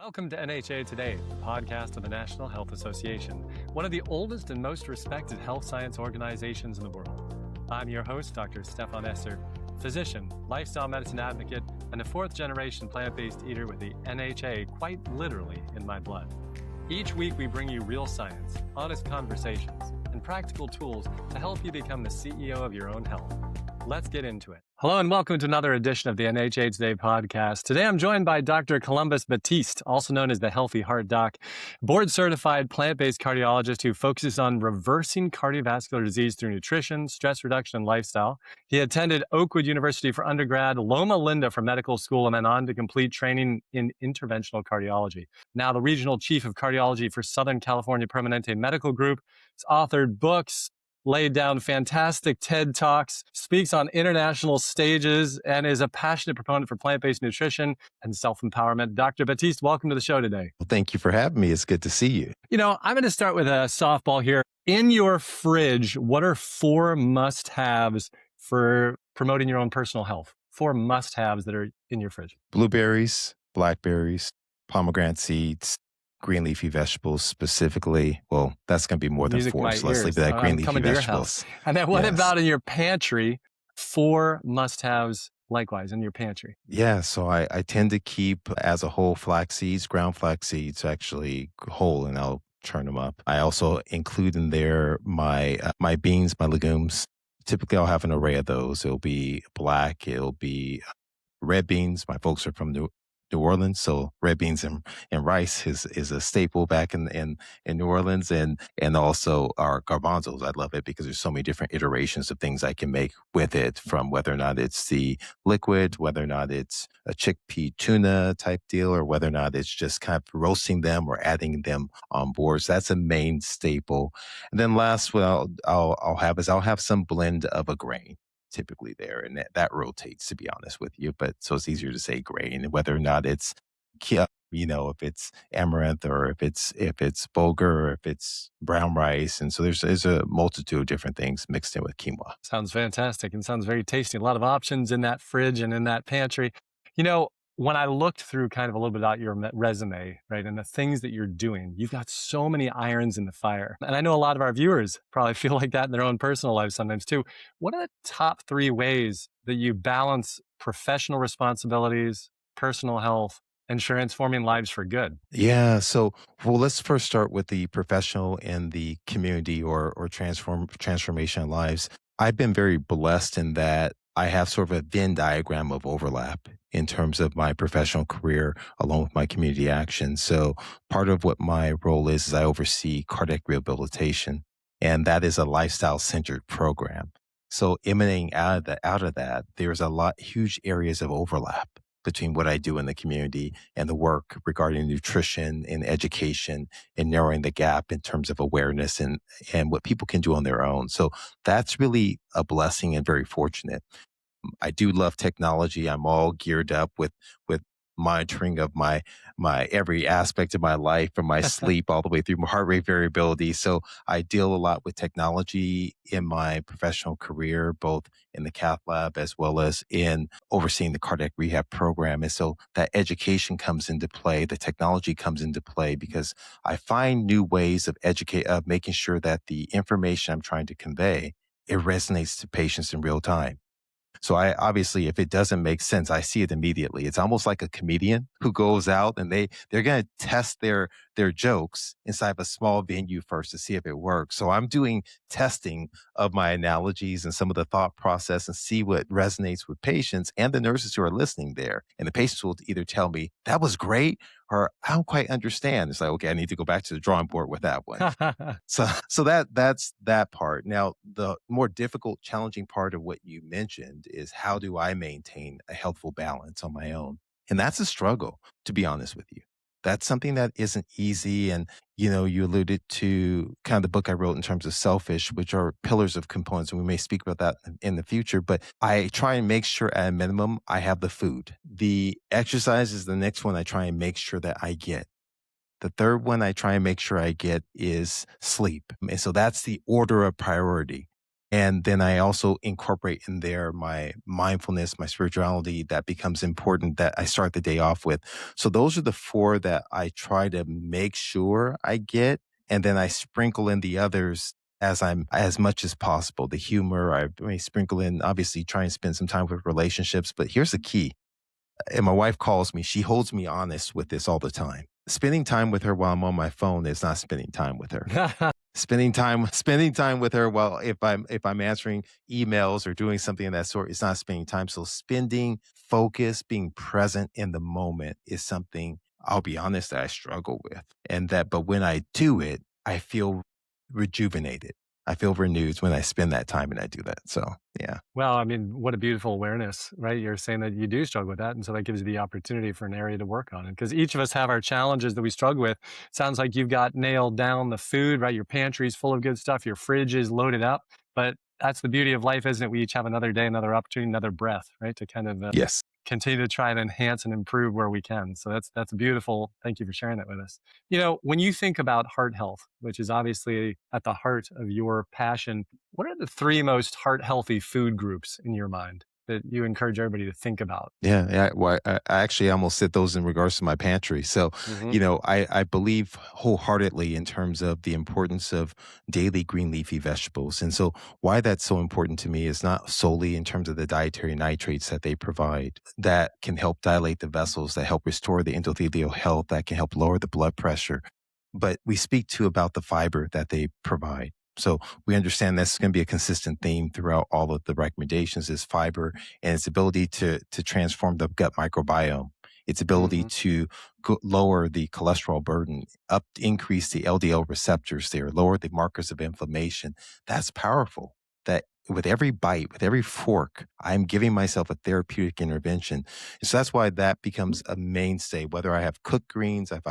Welcome to NHA Today, the podcast of the National Health Association, one of the oldest and most respected health science organizations in the world. I'm your host, Dr. Stephan Esser, physician, lifestyle medicine advocate, and a fourth-generation plant-based eater with the NHA quite literally in my blood. Each week, we bring you real science, honest conversations, and practical tools to help you become the CEO of your own health. Let's get into it. Hello and welcome to another edition of the NHA Today podcast. Today I'm joined by Dr. Columbus Batiste, also known as the Healthy Heart Doc, board-certified plant-based cardiologist who focuses on reversing cardiovascular disease through nutrition, stress reduction, and lifestyle. He attended Oakwood University for undergrad, Loma Linda for medical school, and then on to complete training in interventional cardiology. Now the regional chief of cardiology for Southern California Permanente Medical Group. He's authored books, laid down fantastic TED Talks, speaks on international stages, and is a passionate proponent for plant-based nutrition and self-empowerment. Dr. Batiste, welcome to the show today. Well, thank you for having me. It's good to see you. You know, I'm going to start with a softball here. In your fridge, what are 4 must-haves for promoting your own personal health? 4 must-haves that are in your fridge. Blueberries, blackberries, pomegranate seeds, green leafy vegetables specifically. Well, that's going to be more than 4, so let's leave that green leafy vegetables. And then what about in your pantry? 4 must-haves likewise in your pantry. Yeah, so I tend to keep as a whole flax seeds, ground flax seeds, actually whole, and I'll churn them up. I also include in there my beans, my legumes. Typically, I'll have an array of those. It'll be black, it'll be red beans. My folks are from New Orleans, so red beans and rice is a staple back in New Orleans, and also our garbanzos. I love it because there's so many different iterations of things I can make with it, from whether or not it's the liquid, whether or not it's a chickpea tuna type deal, or whether or not it's just kind of roasting them or adding them on board. So that's a main staple. And then last, what I'll have some blend of a grain typically there, and that rotates, to be honest with you. But so it's easier to say grain, whether or not it's, if it's amaranth, or if it's bulgur, or if it's brown rice. And so there's a multitude of different things mixed in with quinoa. Sounds fantastic and sounds very tasty. A lot of options in that fridge and in that pantry. You know, when I looked through kind of a little bit about your resume, right, and the things that you're doing, you've got so many irons in the fire. And I know a lot of our viewers probably feel like that in their own personal lives sometimes too. What are the top 3 ways that you balance professional responsibilities, personal health, and transforming lives for good? Yeah. So, well, let's first start with the professional and the community or transformation of lives. I've been very blessed in that I have sort of a Venn diagram of overlap in terms of my professional career along with my community action. So part of what my role is I oversee cardiac rehabilitation, and that is a lifestyle-centered program. So emanating out of that, there's huge areas of overlap between what I do in the community and the work regarding nutrition and education and narrowing the gap in terms of awareness and what people can do on their own. So that's really a blessing and very fortunate. I do love technology. I'm all geared up with monitoring of my every aspect of my life, from my sleep all the way through my heart rate variability. So I deal a lot with technology in my professional career, both in the cath lab as well as in overseeing the cardiac rehab program. And so that education comes into play, the technology comes into play, because I find new ways of making sure that the information I'm trying to convey, it resonates to patients in real time. So I obviously, if it doesn't make sense, I see it immediately. It's almost like a comedian who goes out and they're going to test their jokes inside of a small venue first to see if it works. So I'm doing testing of my analogies and some of the thought process and see what resonates with patients and the nurses who are listening there. And the patients will either tell me, that was great, or I don't quite understand. It's like, okay, I need to go back to the drawing board with that one. So that's that part. Now, the more difficult, challenging part of what you mentioned is, how do I maintain a healthful balance on my own? And that's a struggle, to be honest with you. That's something that isn't easy. And, you alluded to kind of the book I wrote in terms of Selfish, which are pillars of components. And we may speak about that in the future, but I try and make sure at a minimum I have the food. The exercise is the next one I try and make sure that I get. The third one I try and make sure I get is sleep. And so that's the order of priority. And then I also incorporate in there my mindfulness, my spirituality that becomes important that I start the day off with. So those are the four that I try to make sure I get. And then I sprinkle in the others as much as possible. The humor, I may sprinkle in, obviously try and spend some time with relationships. But here's the key. And my wife calls me, she holds me honest with this all the time. Spending time with her while I'm on my phone is not spending time with her. Spending time with her while if I'm answering emails or doing something of that sort, it's not spending time. So spending focus, being present in the moment is something, I'll be honest, that I struggle with. But when I do it, I feel rejuvenated. I feel renewed when I spend that time and I do that. So yeah. Well, I mean, what a beautiful awareness, right? You're saying that you do struggle with that. And so that gives you the opportunity for an area to work on it. Because each of us have our challenges that we struggle with. Sounds like you've got nailed down the food, right? Your pantry's full of good stuff. Your fridge is loaded up. But that's the beauty of life, isn't it? We each have another day, another opportunity, another breath, right? To kind of Yes. continue to try and enhance and improve where we can. So that's beautiful. Thank you for sharing that with us. When you think about heart health, which is obviously at the heart of your passion, what are the three most heart healthy food groups in your mind that you encourage everybody to think about? Yeah, yeah. Well, I actually almost said those in regards to my pantry. So, Hmm. I believe wholeheartedly in terms of the importance of daily green leafy vegetables. And so, why that's so important to me is not solely in terms of the dietary nitrates that they provide that can help dilate the vessels, that help restore the endothelial health, that can help lower the blood pressure, but we speak too about the fiber that they provide. So we understand that's going to be a consistent theme throughout all of the recommendations is fiber and its ability to transform the gut microbiome, its ability Hmm. to lower the cholesterol burden, increase the LDL receptors there, lower the markers of inflammation. That's powerful. That with every bite, with every fork, I'm giving myself a therapeutic intervention. So that's why that becomes a mainstay. Whether I have cooked greens, if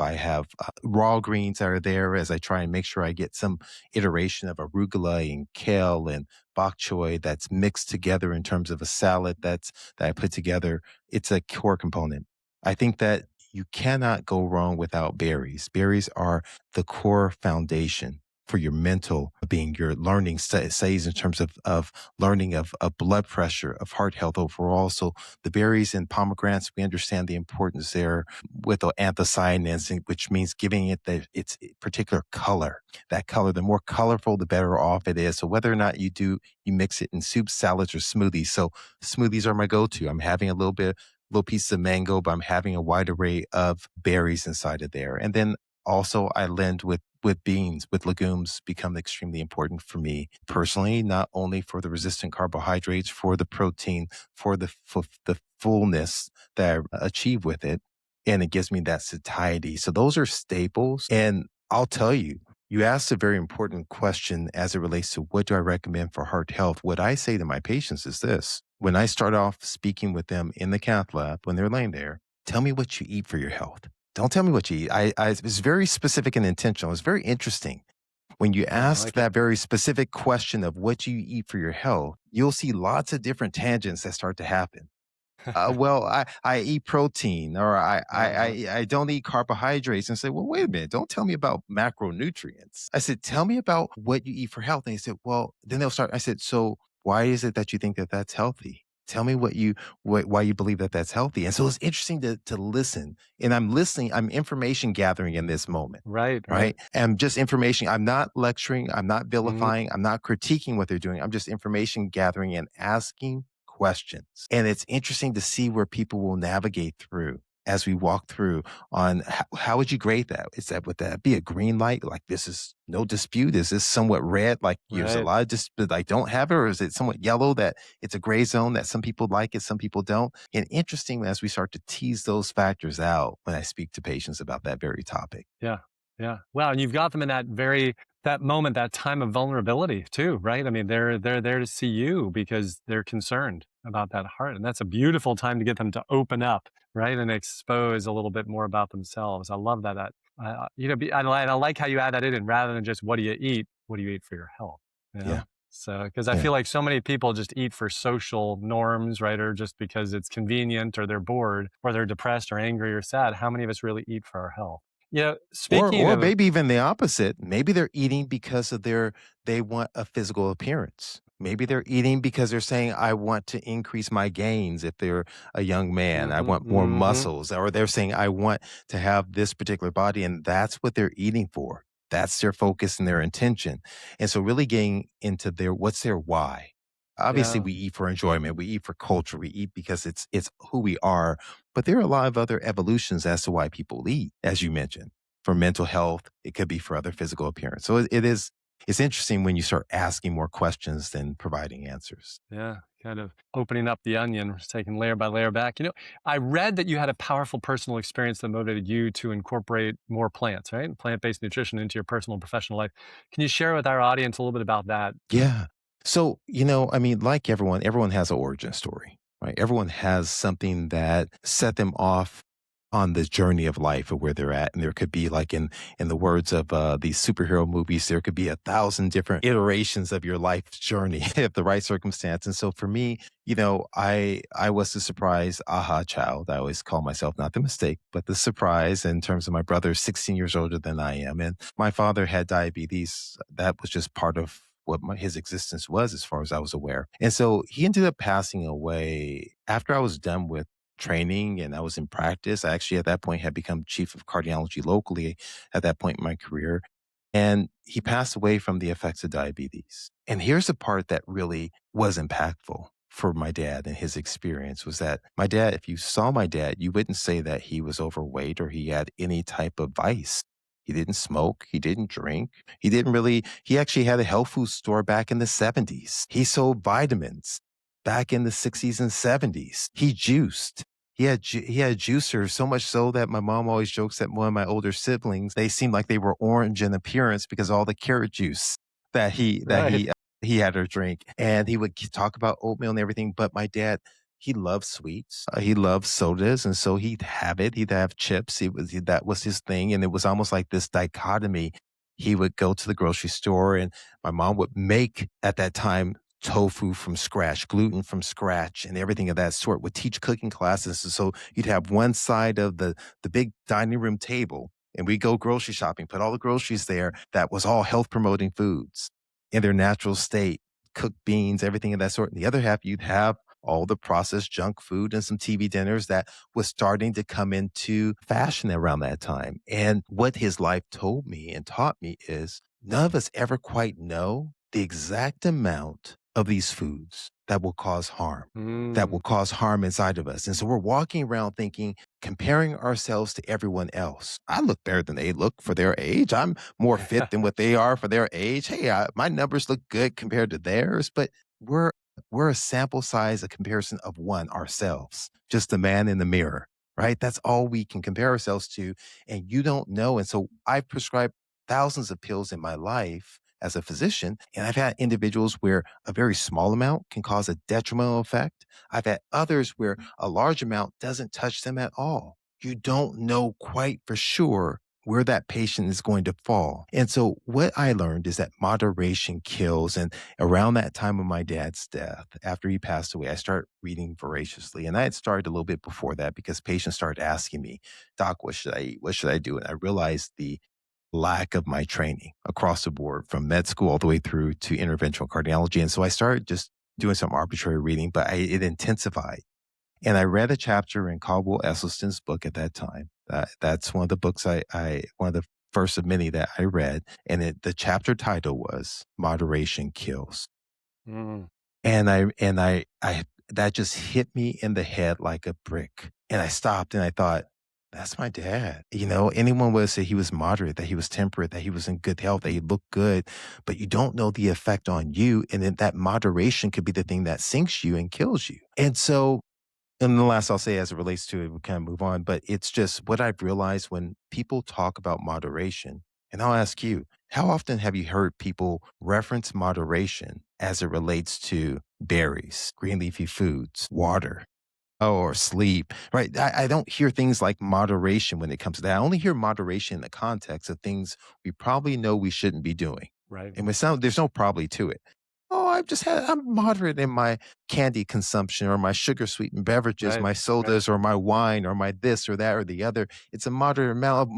I have raw greens that are there, as I try and make sure I get some iteration of arugula and kale and bok choy that's mixed together in terms of a salad that I put together. It's a core component. I think that you cannot go wrong without berries. Berries are the core foundation for your mental being, your learning stays in terms of learning of blood pressure, of heart health overall. So the berries and pomegranates, we understand the importance there with the anthocyanins, which means giving it its particular color. That color, the more colorful, the better off it is. So whether or not you mix it in soups, salads, or smoothies. So smoothies are my go-to. I'm having little piece of mango, but I'm having a wide array of berries inside of there. And then also I lend with beans, with legumes become extremely important for me personally, not only for the resistant carbohydrates, for the protein, for the fullness that I achieve with it. And it gives me that satiety. So those are staples. And I'll tell you, you asked a very important question as it relates to what do I recommend for heart health. What I say to my patients is this. When I start off speaking with them in the cath lab, when they're laying there, tell me what you eat for your health. Don't tell me what you eat. It's very specific and intentional. It's very interesting. When you Yeah, I ask like it. that very specific question of what you eat for your health, you'll see lots of different tangents that start to happen. Well, I eat protein or Uh-huh. I don't eat carbohydrates and say, well, wait a minute, don't tell me about macronutrients. I said, tell me about what you eat for health. And he said, well, then they'll start. I said, so why is it that you think that that's healthy? Tell me why you believe that that's healthy. And so it's interesting to listen. And I'm listening. I'm information gathering in this moment. Right, right. Right. And just information. I'm not lecturing. I'm not Mhm. vilifying. I'm not critiquing what they're doing. I'm just information gathering and asking questions. And it's interesting to see where people will navigate through as we walk through on how would you grade that? Would that be a green light? Like this is no dispute? Is this somewhat red? Like there's a Right. lot of dispute I don't have it, or is it somewhat yellow that it's a gray zone that some people like it, some people don't? And interesting as we start to tease those factors out when I speak to patients about that very topic. Yeah. Yeah. Wow. And you've got them in that moment, that time of vulnerability too, right? I mean, they're there to see you because they're concerned about that heart. And that's a beautiful time to get them to open up, right? And expose a little bit more about themselves. I love that. I like how you add that in rather than just what do you eat for your health? You know? Yeah. So, because I Yeah. feel like so many people just eat for social norms, right? Or just because it's convenient or they're bored or they're depressed or angry or sad. How many of us really eat for our health? Speaking Or of, maybe even the opposite. Maybe they're eating because of they want a physical appearance. Maybe they're eating because they're saying, I want to increase my gains if they're a young man. I hmm want more muscles. Or they're saying, I want to have this particular body. And that's what they're eating for. That's their focus and their intention. And so really getting into what's their why. Obviously, yeah, we eat for enjoyment. We eat for culture. We eat because it's who we are. But there are a lot of other evolutions as to why people eat, as you mentioned, for mental health. It could be for other physical appearance. So it's interesting when you start asking more questions than providing answers. yeah, kind of opening up the onion, just taking layer by layer back. I read that you had a powerful personal experience that motivated you to incorporate more plants, right? Plant-based nutrition into your personal and professional life. Can you share with our audience a little bit about that? Yeah. So, I mean, like everyone has an origin story, right? Everyone has something that set them off on this journey of life of where they're at. And there could be like in the words of these superhero movies, there could be 1,000 different iterations of your life journey if the right circumstance. And so for me, I was the surprise aha child. I always call myself not the mistake, but the surprise in terms of my brother, 16 years older than I am. And my father had diabetes. That was just part of what his existence was as far as I was aware. And so he ended up passing away after I was done with training and I was in practice. I actually at that point had become chief of cardiology locally at that point in my career. And he passed away from the effects of diabetes. And here's the part that really was impactful for my dad and his experience was that my dad, if you saw my dad, you wouldn't say that he was overweight or he had any type of vice. He didn't smoke. He didn't drink. He actually had a health food store back in the 70s. He sold vitamins back in the 60s and 70s. He juiced. He had a juicer, so much so that my mom always jokes that one of my older siblings, they seemed like they were orange in appearance because all the carrot juice that Right. he had her drink. And he would talk about oatmeal and everything. But my dad, he loved sweets. He loved sodas, and so he'd have it. He'd have chips. That was his thing, and it was almost like this dichotomy. He would go to the grocery store, and my mom would make at that time tofu from scratch, gluten from scratch, and everything of that sort. Would teach cooking classes, and so you'd have one side of the big dining room table, and we go grocery shopping, put all the groceries there. That was all health promoting foods in their natural state, cooked beans, everything of that sort. And the other half, you'd have all the processed junk food and some TV dinners that was starting to come into fashion around that time. And what his life told me and taught me is none of us ever quite know the exact amount of these foods that will cause harm, that will Mm. cause harm inside of us. And so we're walking around thinking, comparing ourselves to everyone else. I look better than they look for their age. I'm more fit than what they are for their age. Hey, my numbers look good compared to theirs, but we're we're a sample size, a comparison of one ourselves, just the man in the mirror, right? That's all we can compare ourselves to. And you don't know. And so I've prescribed thousands of pills in my life as a physician. And I've had individuals where a very small amount can cause a detrimental effect. I've had others where a large amount doesn't touch them at all. You don't know quite for sure where that patient is going to fall. And so what I learned is that moderation kills. And around that time of my dad's death, after he passed away, I started reading voraciously. And I had started a little bit before that because patients started asking me, Doc, what should I eat? What should I do? And I realized the lack of my training across the board from med school all the way through to interventional cardiology. And so I started just doing some arbitrary reading, but it intensified. And I read a chapter in Caldwell Esselstyn's book at that time. That's one of the books one of the first of many that I read. And the chapter title was Moderation Kills. Mm. And that just hit me in the head like a brick. And I stopped and I thought, that's my dad. Anyone would say he was moderate, that he was temperate, that he was in good health, that he looked good, but you don't know the effect on you. And then that moderation could be the thing that sinks you and kills you. And the last I'll say as it relates to it, we kind of move on, but it's just what I've realized when people talk about moderation. And I'll ask you, how often have you heard people reference moderation as it relates to berries, green leafy foods, water, or sleep, right? I don't hear things like moderation when it comes to that. I only hear moderation in the context of things we probably know we shouldn't be doing. Right. And there's no probably to it. Oh, I'm moderate in my candy consumption or my sugar sweetened beverages, Right. my sodas or my wine or my this or that or the other. It's a moderate amount.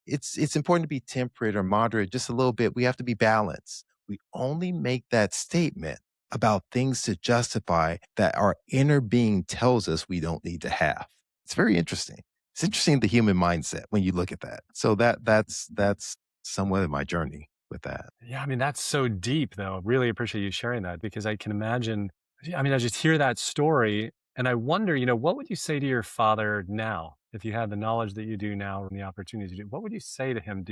it's important to be temperate or moderate just a little bit. We have to be balanced. We only make that statement about things to justify that our inner being tells us we don't need to have. It's very interesting. It's interesting the human mindset when you look at that. So that's somewhat of my journey with that. Yeah, I mean, that's so deep, though. Really appreciate you sharing that because I can imagine. I mean, I just hear that story and I wonder, what would you say to your father now if you had the knowledge that you do now and the opportunity to do? What would you say to him?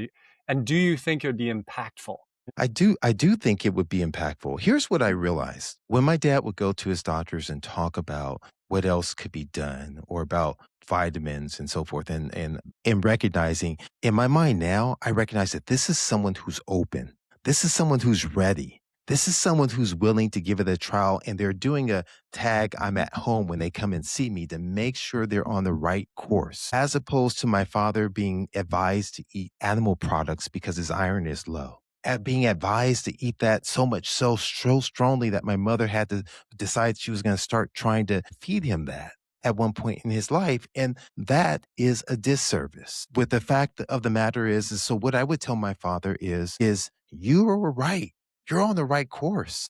And do you think it would be impactful? I do think it would be impactful. Here's what I realized. When my dad would go to his doctors and talk about what else could be done or about vitamins and so forth and recognizing in my mind now, I recognize that this is someone who's open. This is someone who's ready. This is someone who's willing to give it a trial and they're doing a tag I'm at home when they come and see me to make sure they're on the right course. As opposed to my father being advised to eat animal products because his iron is low at being advised to eat that so strongly that my mother had to decide she was going to start trying to feed him that at one point in his life. And that is a disservice. But the fact of the matter is so what I would tell my father is you are right. You're on the right course.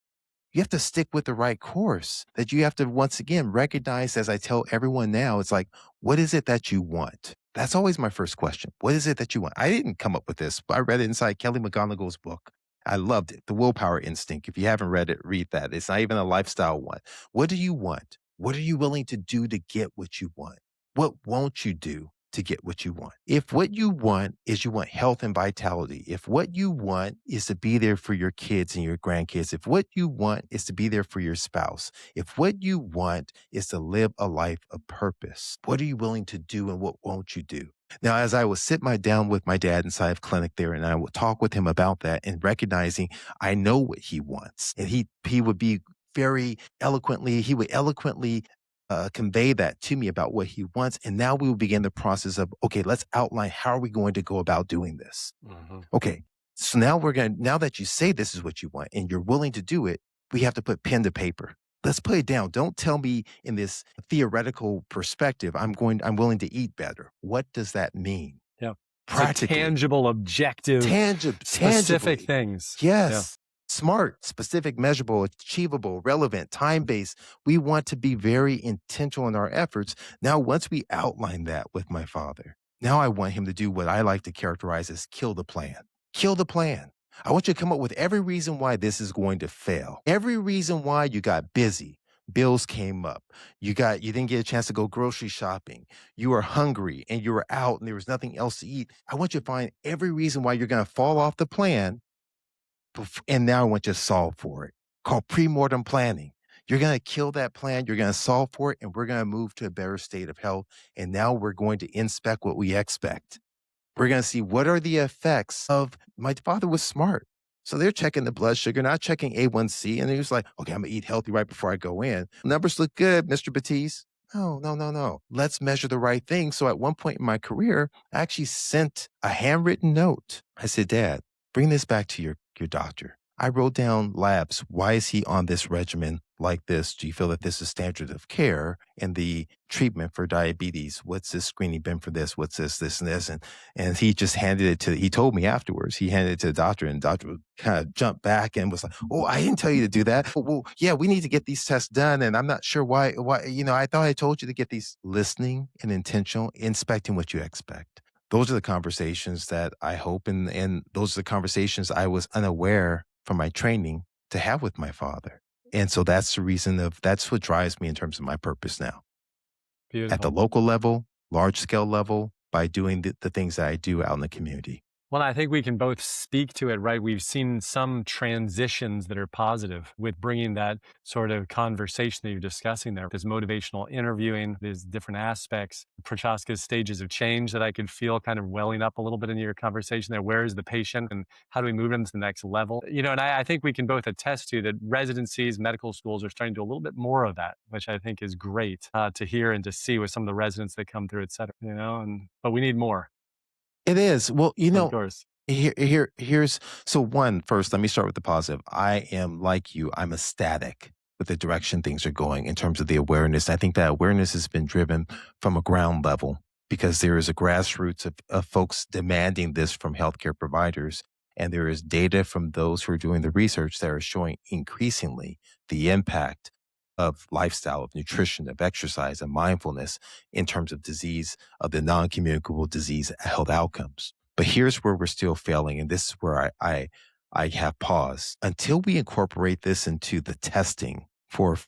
You have to stick with the right course that you have to once again recognize as I tell everyone now, it's like, what is it that you want? That's always my first question. What is it that you want? I didn't come up with this, but I read it inside Kelly McGonigal's book. I loved it. The Willpower Instinct. If you haven't read it, read that. It's not even a lifestyle one. What do you want? What are you willing to do to get what you want? What won't you do to get what you want? If what you want is you want health and vitality, if what you want is to be there for your kids and your grandkids, if what you want is to be there for your spouse, if what you want is to live a life of purpose, what are you willing to do and what won't you do? Now, as I would sit down with my dad inside of clinic there, and I would talk with him about that and recognizing I know what he wants, and he would be he would eloquently convey that to me about what he wants. And now we will begin the process of, okay, let's outline how are we going to go about doing this? Okay. So now that you say this is what you want and you're willing to do it, we have to put pen to paper. Let's put it down. Don't tell me in this theoretical perspective, I'm willing to eat better. What does that mean? Yeah. Practically. So tangible, objective, specific tangibly. things. Yes. Yeah. Smart, specific, measurable, achievable, relevant, time-based. We want to be very intentional in our efforts. Now, once we outline that with my father, now I want him to do what I like to characterize as kill the plan. Kill the plan. I want you to come up with every reason why this is going to fail. Every reason why you got busy. Bills came up. You didn't get a chance to go grocery shopping. You were hungry and you were out and there was nothing else to eat. I want you to find every reason why you're going to fall off the plan. And now I want you to solve for it. Called pre-mortem planning. You're going to kill that plan. You're going to solve for it. And we're going to move to a better state of health. And now we're going to inspect what we expect. We're going to see what are the effects of my father was smart. So they're checking the blood sugar, not checking A1C. And he was like, okay, I'm going to eat healthy right before I go in. Numbers look good, Mr. Batiste. No. Let's measure the right thing. So at one point in my career, I actually sent a handwritten note. I said, Dad, bring this back to your doctor. I wrote down labs. Why is he on this regimen like this? Do you feel that this is standard of care in the treatment for diabetes? What's this screening been for this? What's this, and this? And he just he told me afterwards, he handed it to the doctor and the doctor kind of jumped back and was like, oh, I didn't tell you to do that. Well, yeah, we need to get these tests done. And I'm not sure why, I thought I told you to get these. Listening and intentional, inspecting what you expect. Those are the conversations that I hope, and those are the conversations I was unaware from my training to have with my father. And so that's that's what drives me in terms of my purpose now. Beautiful. At the local level, large scale level, by doing the things that I do out in the community. Well, I think we can both speak to it, right? We've seen some transitions that are positive with bringing that sort of conversation that you're discussing there. There's motivational interviewing, there's different aspects, Prochaska's stages of change that I could feel kind of welling up a little bit in your conversation there. Where is the patient and how do we move them to the next level? And I think we can both attest to that residencies, medical schools are starting to do a little bit more of that, which I think is great to hear and to see with some of the residents that come through, et cetera, but we need more. It is. Well, Of course. here's first, let me start with the positive. I am like you. I'm ecstatic with the direction things are going in terms of the awareness. I think that awareness has been driven from a ground level because there is a grassroots of folks demanding this from healthcare providers. And there is data from those who are doing the research that are showing increasingly the impact of lifestyle, of nutrition, of exercise, and mindfulness in terms of disease, of the non-communicable disease health outcomes. But here's where we're still failing, and this is where I have pause. Until we incorporate this into the testing for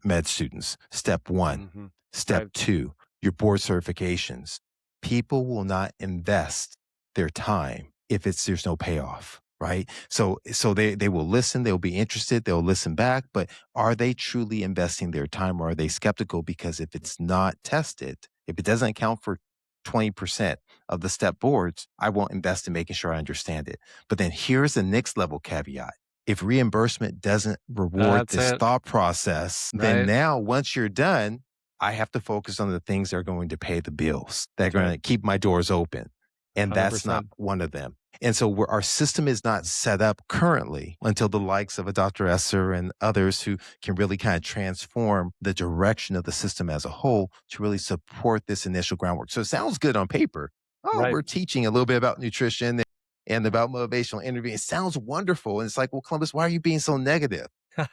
med students, step one, step Right. two, your board certifications, people will not invest their time if there's no payoff, right? So they will listen, they'll be interested, they'll listen back, but are they truly investing their time, or are they skeptical because if it's not tested, if it doesn't account for 20% of the step boards, I won't invest in making sure I understand it. But then here's the next level caveat. If reimbursement doesn't reward That's this it. thought process, then Right. now once you're done, I have to focus on the things that are going to pay the bills, that are going to keep my doors open. And that's not 100%. one of them. And so our system is not set up currently until the likes of a Dr. Esser and others who can really kind of transform the direction of the system as a whole to really support this initial groundwork. So it sounds good on paper. Oh, Right. we're teaching a little bit about nutrition and about motivational interviewing. It sounds wonderful. And it's like, well, Columbus, why are you being so negative?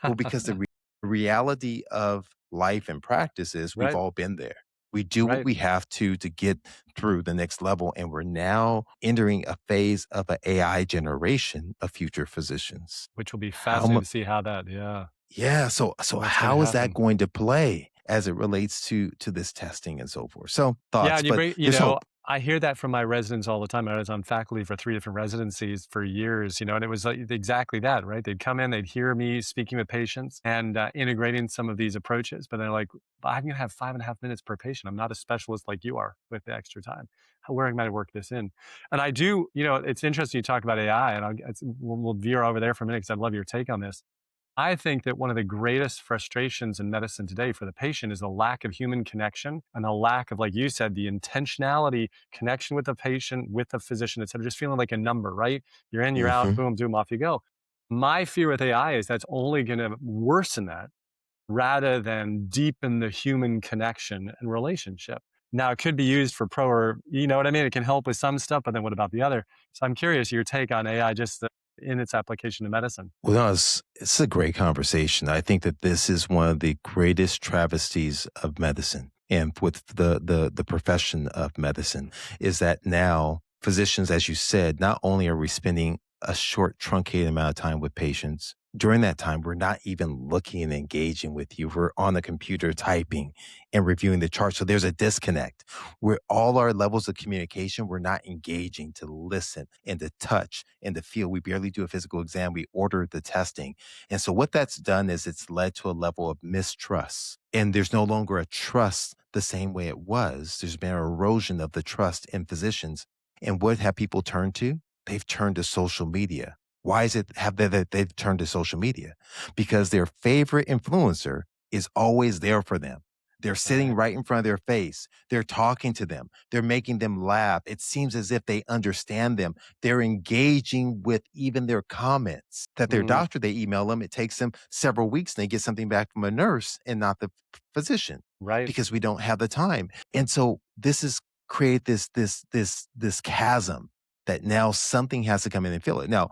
Well, because the reality of life and practice is we've Right. all been there. We do what Right. we have to get through the next level. And we're now entering a phase of an AI generation of future physicians. Which will be How fascinating much? to see how that, Yeah. So how that's going to how is that happen. going to play as it relates to this testing and so forth? So Yeah, thoughts, and you but bring, there's hope. I hear that from my residents all the time. I was on faculty for 3 different residencies for years, and it was like exactly that, right? They'd come in, they'd hear me speaking with patients and integrating some of these approaches, but they're like, "But I'm going to have 5.5 minutes per patient. I'm not a specialist like you are with the extra time. Where am I to work this in?" And I do, it's interesting you talk about AI, and we'll veer over there for a minute because I'd love your take on this. I think that one of the greatest frustrations in medicine today for the patient is the lack of human connection and the lack of, like you said, the intentionality, connection with the patient, with the physician, instead of just feeling like a number, right? You're in, you're out, Hmm. boom, boom, off you go. My fear with AI is that's only going to worsen that rather than deepen the human connection and relationship. Now, it could be used for pro or, you know what I mean? It can help with some stuff, but then what about the other? So I'm curious your take on AI just in its application to medicine. Well, no, it's a great conversation. I think that this is one of the greatest travesties of medicine, and with the profession of medicine, is that now physicians, as you said, not only are we spending a short, truncated amount of time with patients, during that time, we're not even looking and engaging with you. We're on the computer typing and reviewing the chart. So there's a disconnect where all our levels of communication, we're not engaging to listen and to touch and to feel. We barely do a physical exam. We order the testing. And so what that's done is it's led to a level of mistrust. And there's no longer a trust the same way it was. There's been an erosion of the trust in physicians. And what have people turned to? They've turned to social media. Why is it that they've turned to social media? Because their favorite influencer is always there for them. They're sitting Right. right in front of their face. They're talking to them. They're making them laugh. It seems as if they understand them. They're engaging with even their comments. That their Mm, doctor, they email them. It takes them several weeks and they get something back from a nurse and not the physician right. because we don't have the time. And so this is create this chasm that now something has to come in and fill it. Now,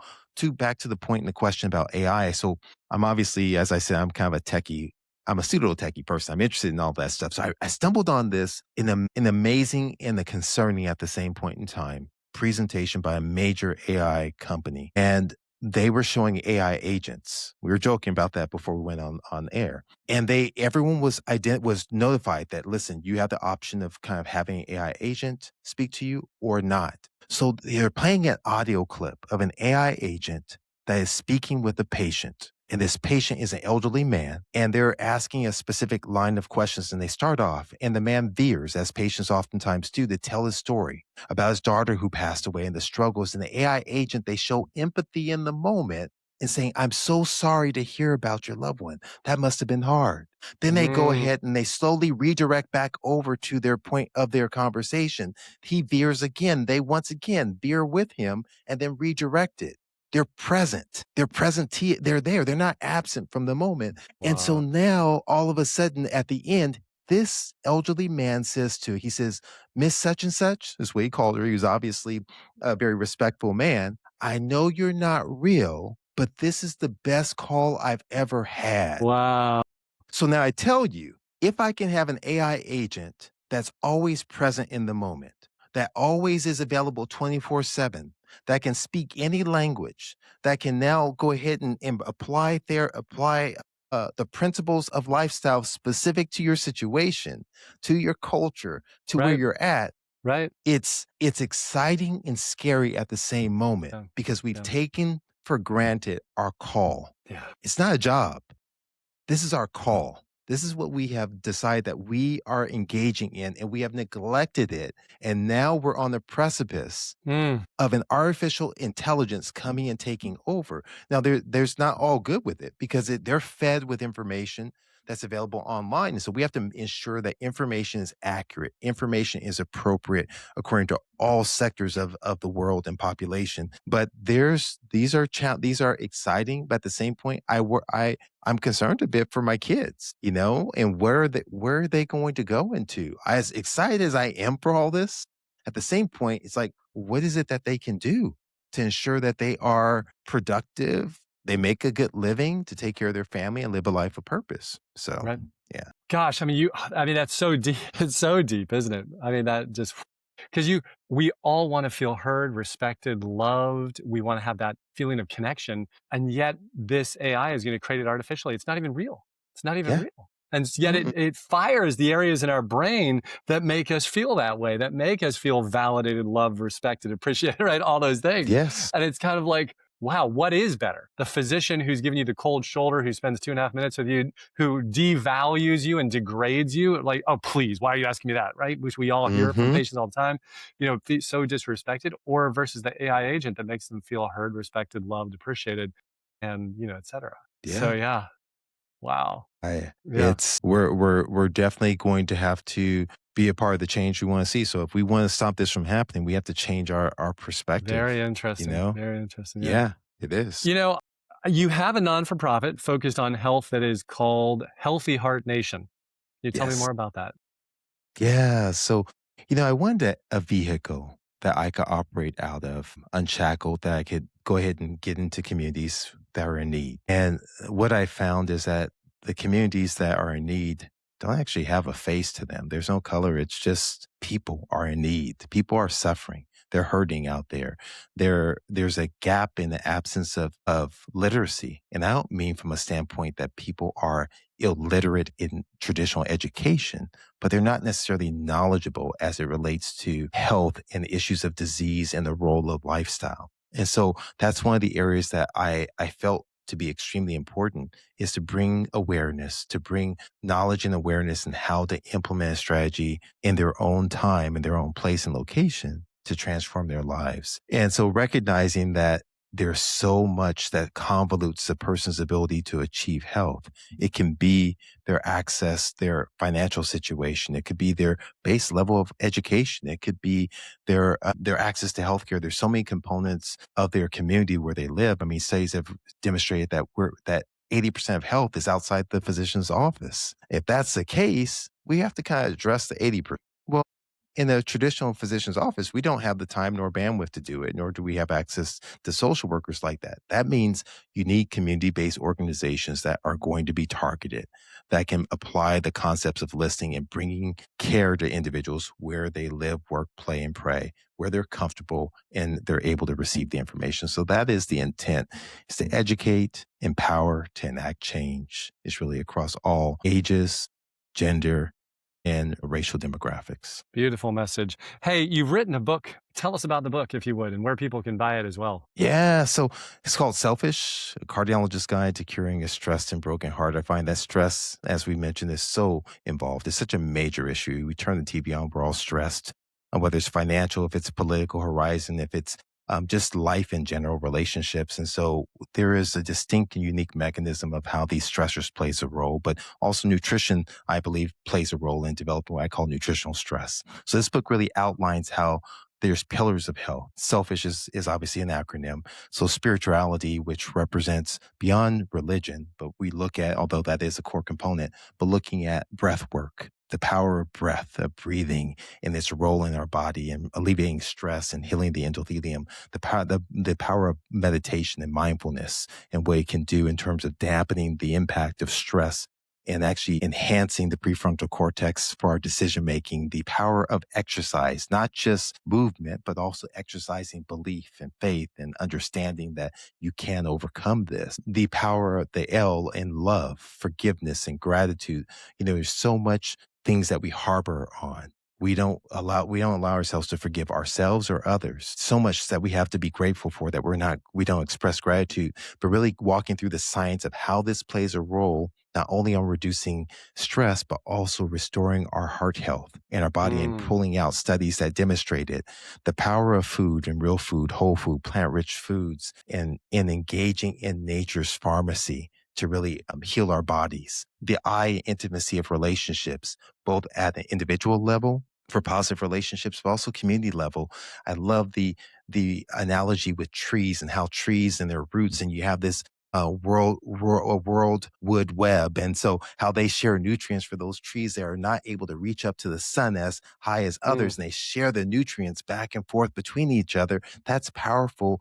back to the point in the question about AI. So I'm obviously, as I said, I'm kind of a techie. I'm a pseudo techie person. I'm interested in all that stuff. So I stumbled on this in an amazing and a concerning at the same point in time presentation by a major AI company. And they were showing AI agents. We were joking about that before we went on air. And everyone was notified that, listen, you have the option of kind of having an AI agent speak to you or not. So they're playing an audio clip of an AI agent that is speaking with a patient. And this patient is an elderly man, and they're asking a specific line of questions. And they start off, and the man veers, as patients oftentimes do, to tell his story about his daughter who passed away and the struggles. And the AI agent, they show empathy in the moment and saying, I'm so sorry to hear about your loved one. That must have been hard. Then they go Mm, ahead and they slowly redirect back over to their point of their conversation. He veers again. They once again veer with him and then redirect it. They're present. They're present. They're there. They're not absent from the moment. And so wow. now all of a sudden at the end, this elderly man says he says, Miss such and such, is what he called her. He was obviously a very respectful man. I know you're not real, but this is the best call I've ever had. Wow. So now I tell you, if I can have an AI agent that's always present in the moment, that always is available 24/7, that can speak any language, that can now go ahead and apply the principles of lifestyle specific to your situation, to your culture, to where Right. you're at. Right. It's exciting and scary at the same moment Yeah. because we've Yeah. taken for granted our call. Yeah. It's not a job. This is our call. This is what we have decided that we are engaging in, and we have neglected it. And now we're on the precipice Mm. of an artificial intelligence coming and taking over. Now, there's not all good with it because they're fed with information that's available online. And so we have to ensure that information is accurate, information is appropriate according to all sectors of the world and population. But these are exciting, but at the same point, I'm concerned a bit for my kids, and where are they going to go into? As excited as I am for all this, at the same point, it's like, what is it that they can do to ensure that they are productive, they make a good living to take care of their family and live a life of purpose? So, Right. yeah. Gosh, I mean, that's so deep. It's so deep, isn't it? I mean, that just, because we all want to feel heard, respected, loved. We want to have that feeling of connection. And yet this AI is going to create it artificially. It's not even real. It's not even Yeah. real. And yet it fires the areas in our brain that make us feel that way, that make us feel validated, loved, respected, appreciated, right? All those things. Yes. And it's kind of like, wow, what is better? The physician who's giving you the cold shoulder, who spends 2.5 minutes with you, who devalues you and degrades you? Like, oh, please, why are you asking me that, right? Which we all hear from patients all the time, so disrespected, or versus the AI agent that makes them feel heard, respected, loved, appreciated, and, et cetera. Yeah. So, yeah. Wow. We're definitely going to have to be a part of the change we want to see. So if we want to stop this from happening, we have to change our perspective. Very interesting. Very interesting. Yeah, it is. You have a non-for-profit focused on health that is called Healthy Heart Nation. Can you tell me more about that? Yeah. So, I wanted a vehicle that I could operate out of, unshackled, that I could go ahead and get into communities that are in need. And what I found is that the communities that are in need don't actually have a face to them. There's no color. It's just people are in need. People are suffering. They're hurting out there. There's a gap in the absence of literacy. And I don't mean from a standpoint that people are illiterate in traditional education, but they're not necessarily knowledgeable as it relates to health and issues of disease and the role of lifestyle. And so that's one of the areas that I felt to be extremely important, is to bring awareness, to bring knowledge and awareness and how to implement a strategy in their own time, in their own place and location to transform their lives. And so recognizing that there's so much that convolutes a person's ability to achieve health. It can be their access, their financial situation. It could be their base level of education. It could be their access to healthcare. There's so many components of their community where they live. I mean, studies have demonstrated that 80% of health is outside the physician's office. If that's the case, we have to kind of address the 80%. Well, in a traditional physician's office, we don't have the time nor bandwidth to do it, nor do we have access to social workers like that. That means you need community-based organizations that are going to be targeted, that can apply the concepts of listening and bringing care to individuals where they live, work, play, and pray, where they're comfortable and they're able to receive the information. So that is the intent, is to educate, empower, to enact change. It's really across all ages, gender, and racial demographics. Beautiful message. Hey, you've written a book. Tell us about the book, if you would, and where people can buy it as well. Yeah, so it's called Selfish, a cardiologist's guide to curing a stressed and broken heart. I find that stress, as we mentioned, is so involved. It's such a major issue. We turn the TV on, we're all stressed, whether it's financial, if it's political horizon, if it's just life in general, relationships. And so there is a distinct and unique mechanism of how these stressors plays a role, but also nutrition, I believe, plays a role in developing what I call nutritional stress. So this book really outlines how there's pillars of health. Selfish is obviously an acronym. So spirituality, which represents beyond religion, but we look at, although that is a core component, but looking at breath work, the power of breath, of breathing, and its role in our body and alleviating stress and healing the endothelium, the power of meditation and mindfulness and what it can do in terms of dampening the impact of stress and actually enhancing the prefrontal cortex for our decision making, the power of exercise, not just movement, but also exercising belief and faith and understanding that you can overcome this. The power of the L in love, forgiveness, and gratitude. There's so much things that we harbor on. We don't allow ourselves to forgive ourselves or others. So much that we have to be grateful for that we don't express gratitude, but really walking through the science of how this plays a role, not only on reducing stress, but also restoring our heart health in our body and pulling out studies that demonstrate it. The power of food and real food, whole food, plant-rich foods, and engaging in nature's pharmacy to really heal our bodies. The intimacy of relationships, both at an individual level for positive relationships, but also community level. I love the analogy with trees and how trees and their roots, and you have this world wood web. And so how they share nutrients for those trees that are not able to reach up to the sun as high as others. And they share the nutrients back and forth between each other. That's powerful.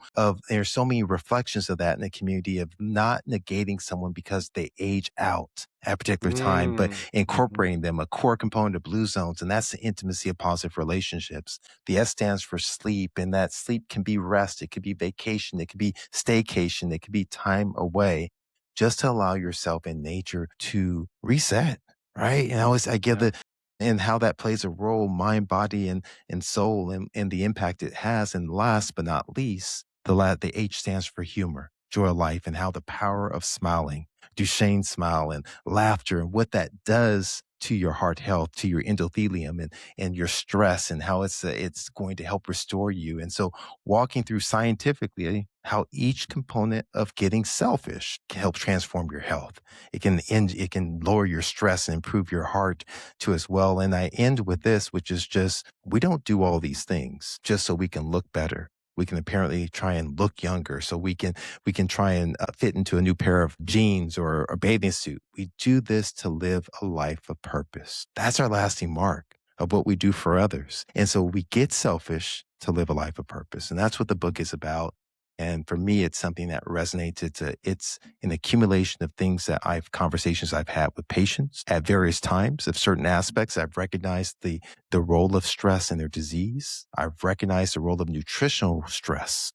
There's so many reflections of that in the community of not negating someone because they age out at a particular time, but incorporating them, a core component of Blue Zones. And that's the intimacy of positive relationships. The S stands for sleep, and that sleep can be rest. It could be vacation. It could be staycation. It could be time away just to allow yourself in nature to reset, right? And I give and how that plays a role, mind, body, and soul, and the impact it has. And last but not least, the H stands for humor, joy of life, and how the power of smiling, Duchenne smile and laughter, and what that does to your heart health, to your endothelium and your stress, and how it's going to help restore you. And so walking through scientifically how each component of getting selfish can help transform your health. It can lower your stress and improve your heart too as well. And I end with this, which is just, we don't do all these things just so we can look better. We can apparently try and look younger, so we can try and fit into a new pair of jeans or a bathing suit. We do this to live a life of purpose. That's our lasting mark of what we do for others. And so we get selfish to live a life of purpose. And that's what the book is about. And for me, it's something that resonates. It's an accumulation of conversations I've had with patients at various times of certain aspects. I've recognized the role of stress in their disease. I've recognized the role of nutritional stress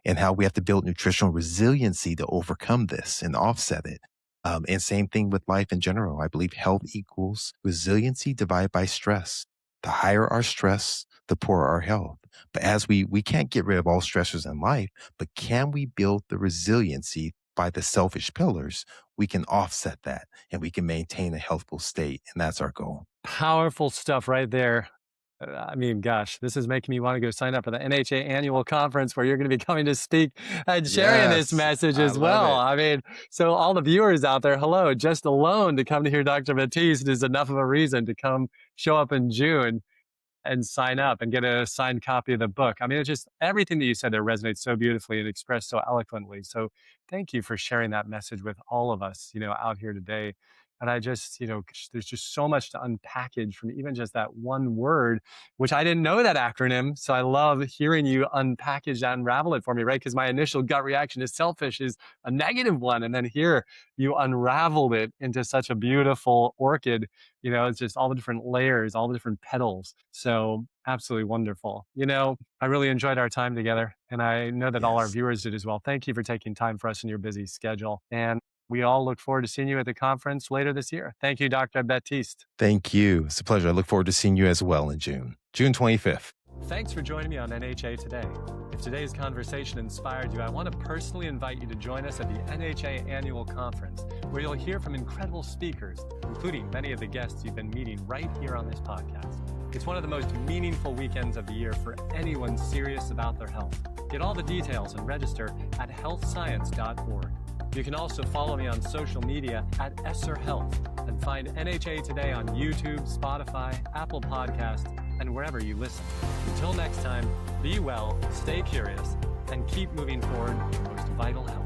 and how we have to build nutritional resiliency to overcome this and offset it. And same thing with life in general. I believe health equals resiliency divided by stress. The higher our stress, the poorer our health. But as we can't get rid of all stressors in life, but can we build the resiliency by the selfish pillars? We can offset that and we can maintain a healthful state. And that's our goal. Powerful stuff right there. I mean, gosh, this is making me want to go sign up for the NHA annual conference where you're going to be coming to speak and sharing this message as well. I mean, so all the viewers out there, hello, just alone to come to hear Dr. Batiste is enough of a reason to come show up in June and sign up and get a signed copy of the book. I mean, it's just everything that you said there resonates so beautifully and expressed so eloquently. So thank you for sharing that message with all of us, out here today. And I just, there's just so much to unpackage from even just that one word, which I didn't know that acronym. So I love hearing you unpackage that, unravel it for me, right? Because my initial gut reaction is selfish is a negative one. And then here you unraveled it into such a beautiful orchid. It's just all the different layers, all the different petals. So absolutely wonderful. I really enjoyed our time together. And I know that all our viewers did as well. Thank you for taking time for us in your busy schedule. And we all look forward to seeing you at the conference later this year. Thank you, Dr. Batiste. Thank you. It's a pleasure. I look forward to seeing you as well in June 25th. Thanks for joining me on NHA Today. If today's conversation inspired you, I want to personally invite you to join us at the NHA Annual Conference, where you'll hear from incredible speakers, including many of the guests you've been meeting right here on this podcast. It's one of the most meaningful weekends of the year for anyone serious about their health. Get all the details and register at healthscience.org. You can also follow me on social media at Esser Health and find NHA Today on YouTube, Spotify, Apple Podcasts, and wherever you listen. Until next time, be well, stay curious, and keep moving forward your most vital health.